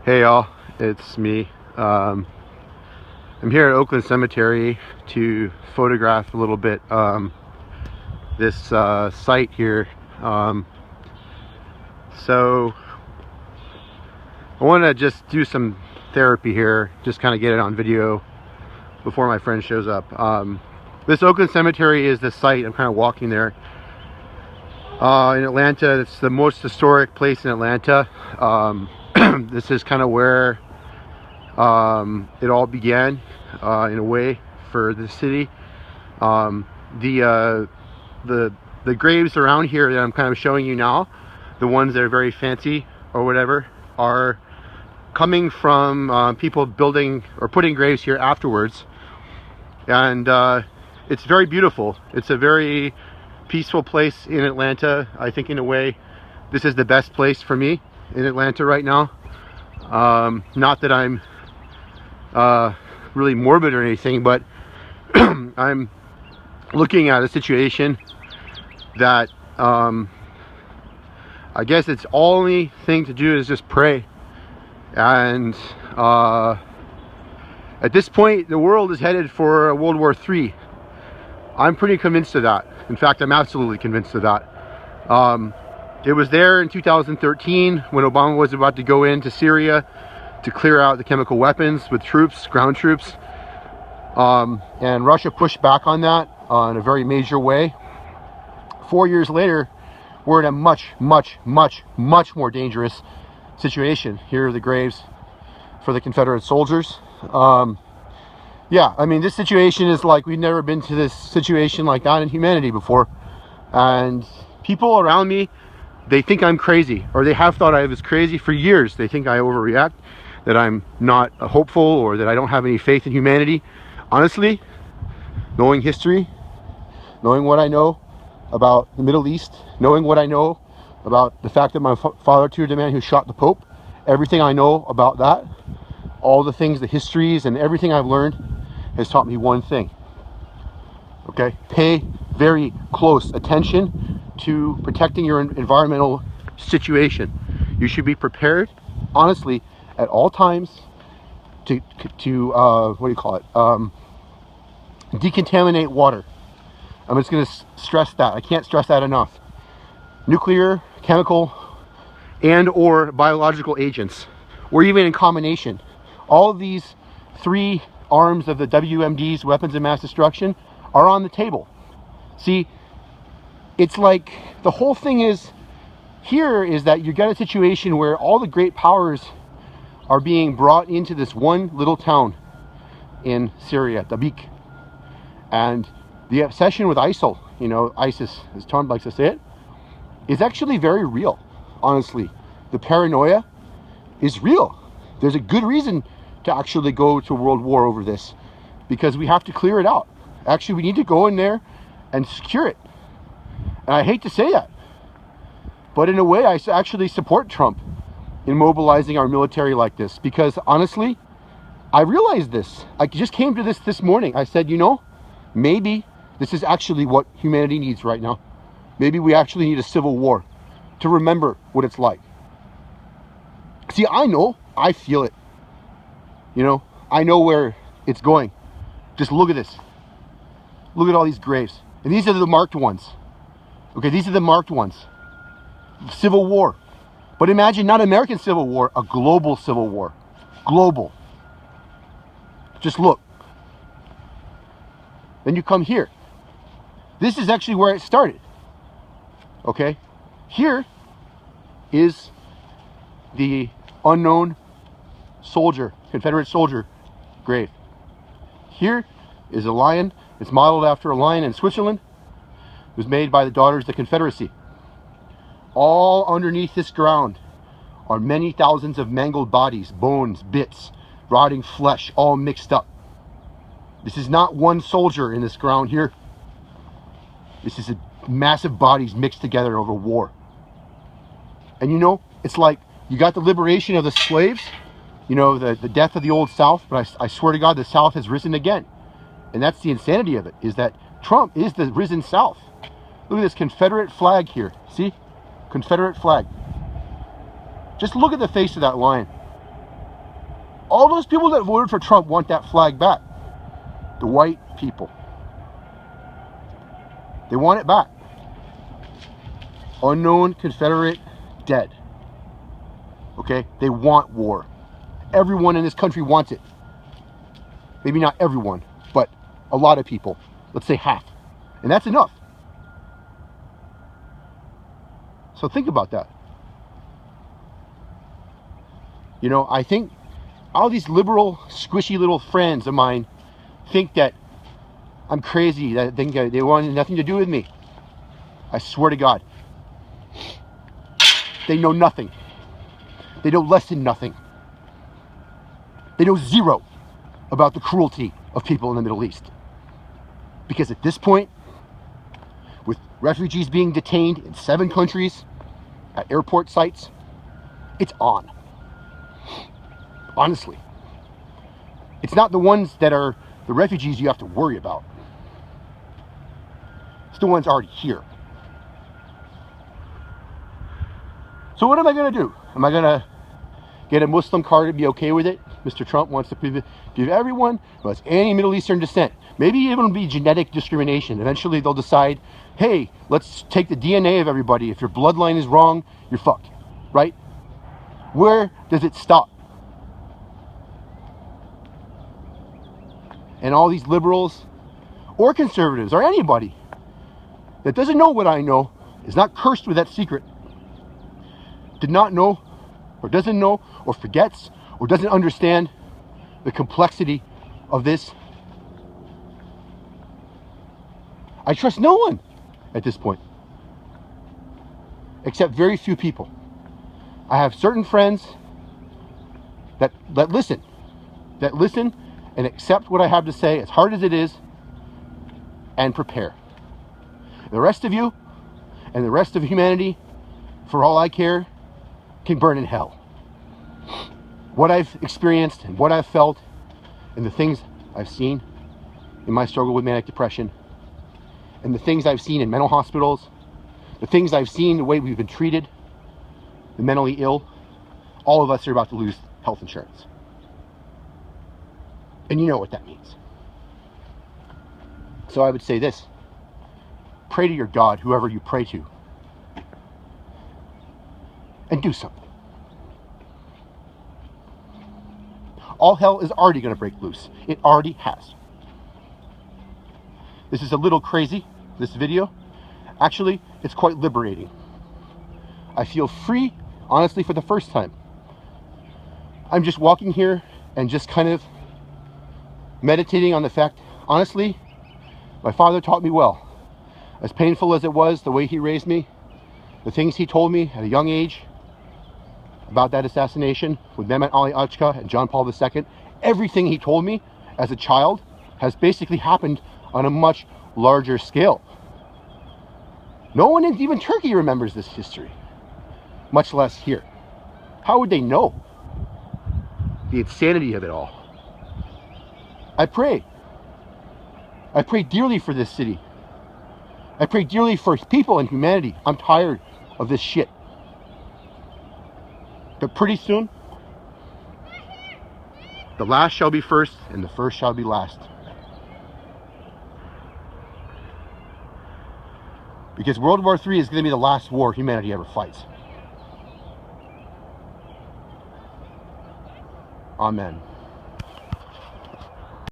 Hey y'all, it's me. I'm here at Oakland Cemetery to photograph a little bit this site here. So I want to just do some therapy here, just kind of get it on video before my friend shows up. This Oakland Cemetery is the site. I'm kind of walking there in Atlanta. It's the most historic place in Atlanta. This is kind of where it all began in a way for the city. The graves around here that I'm kind of showing you now, the ones that are very fancy or whatever, are coming from people building or putting graves here afterwards. And it's very beautiful. It's a very peaceful place in Atlanta. I think in a way this is the best place for me in Atlanta right now. Not that I'm really morbid or anything, but I'm looking at a situation that I guess its only thing to do is just pray. And at this point the world is headed for a World War III. I'm pretty convinced of that. In fact, I'm absolutely convinced of that. It was there in 2013 when Obama was about to go into Syria to clear out the chemical weapons with troops, ground troops. And Russia pushed back on that in a very major way. 4 years later, we're in a much more dangerous situation. Here are the graves for the Confederate soldiers. Yeah, I mean, this situation is like, we've never been to this situation like that in humanity before. And people around me, they think I'm crazy, or they have thought I was crazy for years. They think I overreact, that I'm not hopeful, or that I don't have any faith in humanity. Honestly, knowing history, knowing what I know about the Middle East, knowing what I know about the fact that my father tutored the man who shot the Pope, everything I know about that, all the things, the histories, and everything I've learned has taught me one thing. Okay? Pay very close attention to protecting your environmental situation. You should be prepared, honestly, at all times to what do you call it? Decontaminate water. I'm just going to stress that. I can't stress that enough. Nuclear, chemical, and or biological agents, or even in combination. All of these three arms of the WMD's, weapons of mass destruction, are on the table. See, it's like the whole thing is here is that you got a situation where all the great powers are being brought into this one little town in Syria, Dabiq. And the obsession with ISIL, you know, ISIS, as Tom likes to say it, is actually very real, honestly. The paranoia is real. There's a good reason to actually go to world war over this, because we have to clear it out. Actually, we need to go in there and secure it. And I hate to say that, but in a way I actually support Trump in mobilizing our military like this, because honestly, I realized this. I just came to this morning. I said, you know, maybe this is actually what humanity needs right now. Maybe we actually need a civil war to remember what it's like. See, I know, I feel it. You know, I know where it's going. Just look at this. Look at all these graves. And these are the marked ones. Okay, these are the marked ones. Civil war. But imagine not American Civil War, a global civil war. Global. Just look. Then you come here. This is actually where it started. Okay? Here is the unknown soldier, Confederate soldier grave. Here is a lion. It's modeled after a lion in Switzerland. It was made by the Daughters of the Confederacy. All underneath this ground are many thousands of mangled bodies, bones, bits, rotting flesh, all mixed up. This is not one soldier in this ground here. This is a massive bodies mixed together over war. And you know, it's like you got the liberation of the slaves, you know, the death of the old South, but I swear to God, the South has risen again. And that's the insanity of it, is that Trump is the risen South. Look at this Confederate flag here. See? Confederate flag. Just look at the face of that lion. All those people that voted for Trump want that flag back. The white people. They want it back. Unknown Confederate dead. Okay? They want war. Everyone in this country wants it. Maybe not everyone, but a lot of people. Let's say half. And that's enough. So think about that. You know, I think all these liberal, squishy little friends of mine think that I'm crazy, that they want nothing to do with me. I swear to God. They know nothing. They know less than nothing. They know zero about the cruelty of people in the Middle East. Because at this point, with refugees being detained in 7 countries at airport sites, it's on. Honestly. It's not the ones that are the refugees you have to worry about. It's the ones already here. So what am I going to do? Am I going to get a Muslim card and be okay with it? Mr. Trump wants to give everyone who has any Middle Eastern descent. Maybe even it'll be genetic discrimination. Eventually they'll decide, hey, let's take the DNA of everybody. If your bloodline is wrong, you're fucked. Right? Where does it stop? And all these liberals or conservatives or anybody that doesn't know what I know, is not cursed with that secret, did not know or doesn't know or forgets or doesn't understand the complexity of this. I trust no one at this point, except very few people. I have certain friends that listen and accept what I have to say, as hard as it is, and prepare. The rest of you and the rest of humanity, for all I care, can burn in hell. What I've experienced and what I've felt and the things I've seen in my struggle with manic depression and the things I've seen in mental hospitals, the things I've seen, the way we've been treated, the mentally ill, all of us are about to lose health insurance. And you know what that means. So I would say this: pray to your God, whoever you pray to, and do something. All hell is already going to break loose. It already has. This is a little crazy, this video. Actually, it's quite liberating. I feel free, honestly, for the first time. I'm just walking here and just kind of meditating on the fact, honestly, my father taught me well. As painful as it was, the way he raised me, the things he told me at a young age about that assassination with Mehmet Ali Achka and John Paul II, everything he told me as a child has basically happened on a much larger scale. No one in even Turkey remembers this history, much less here. How would they know the insanity of it all? I pray dearly for this city. I pray dearly for people and humanity. I'm tired of this shit. But pretty soon, the last shall be first and the first shall be last. Because World War III is going to be the last war humanity ever fights. Amen.